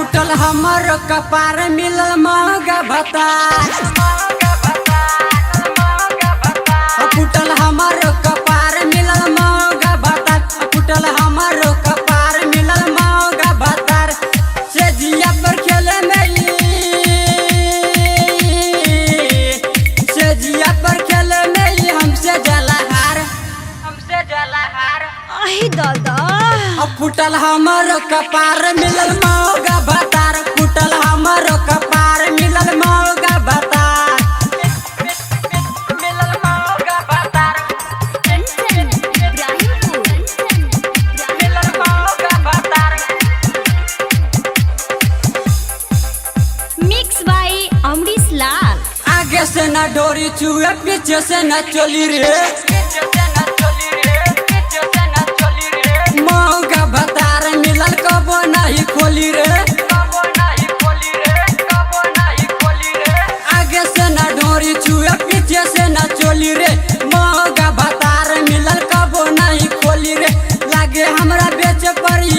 फुटल हमर कपार मिलल महंगा भतार। फुटल हमर कपार मिलल महंगा भतार। फुटल हमर कपार मिलल महंगा भतार। से जिया पर खेले में से जिया पर खेले में हमसे जलाहार आही दादा फुटल हमर कपार मिलल महंगा भतार। फुटल हमर कपार मिलल महंगा भतार। मिलल महंगा भतार। मिलल महंगा भतार। मिक्स बाय अमरीश लाल। आगे से न डोरी चुए पीछे से न चोली रे। महंगा भतार मिलल कबो नहीं खोली रे। आगे से न डोरी चुए पीछे से न चोली रे। महंगा भतार मिलल कबो नहीं खोली रे। लागे हमरा बेच पड़ी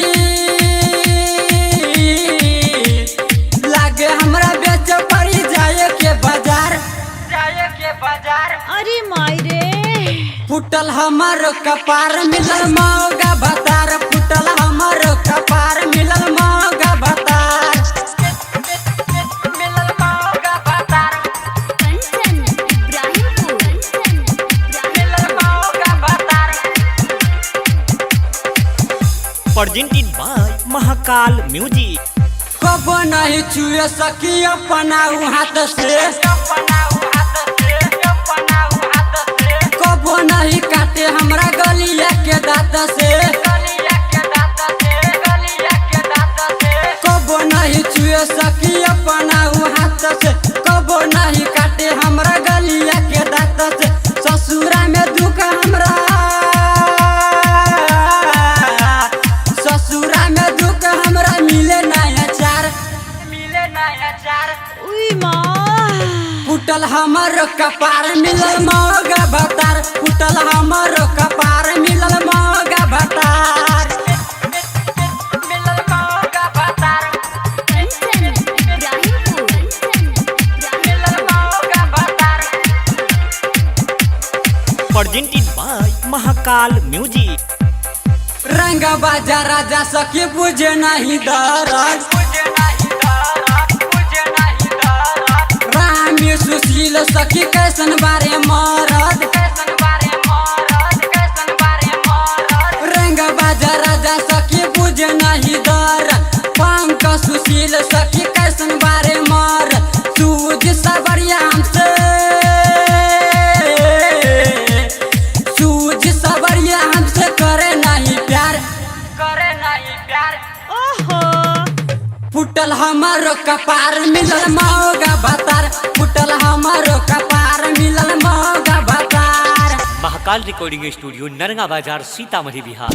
लागे हमरा बेच पड़ी जाए के बाजार। अरे माई रे फुटल हमर कपार मिलल महंगा भतार। फुटल हमर कपार मिलल महंगा भतार। मिलल महंगा भतार। मिलल महंगा भतार। presented by Mahakal music. कबो नहीं छुए सकी अपना हाथ से। कबो नहीं काटे हमरा गलिया के दांत से। कबो नहीं छुए सकी अपना हाथ से। कबो नहीं काटे हमरा गलिया के दांत से। ससुरा में दुख हमरा ससुरा में दुख हमरा मिले नया चार। उई माँ फुटल हमर कपार मिलल महंगा भतार। फुटल हमर कपार मिलल महंगा भतार। मिलल महंगा भतार। मिलल महंगा भतार। presented by Mahakal music. रंग बाजा राजा सखी बुझे नहीं दरद। रामी सुशील सखी कैसन बारे मरद। रंग बाजा राजा सखी बुझे नहीं दरद। पंक सुशील सखी कैसन बारे मरद। सूझ सबरिया हमसे सूझ सबरिया हमसे करे नहीं प्यार। ओहो फुटल हमर कपार मिलल महंगा भतार। फुटल हमर कपार मिलल महंगा भतार। महाकाल रिकॉर्डिंग स्टूडियो नरगा बाजार सीतामढ़ी बिहार।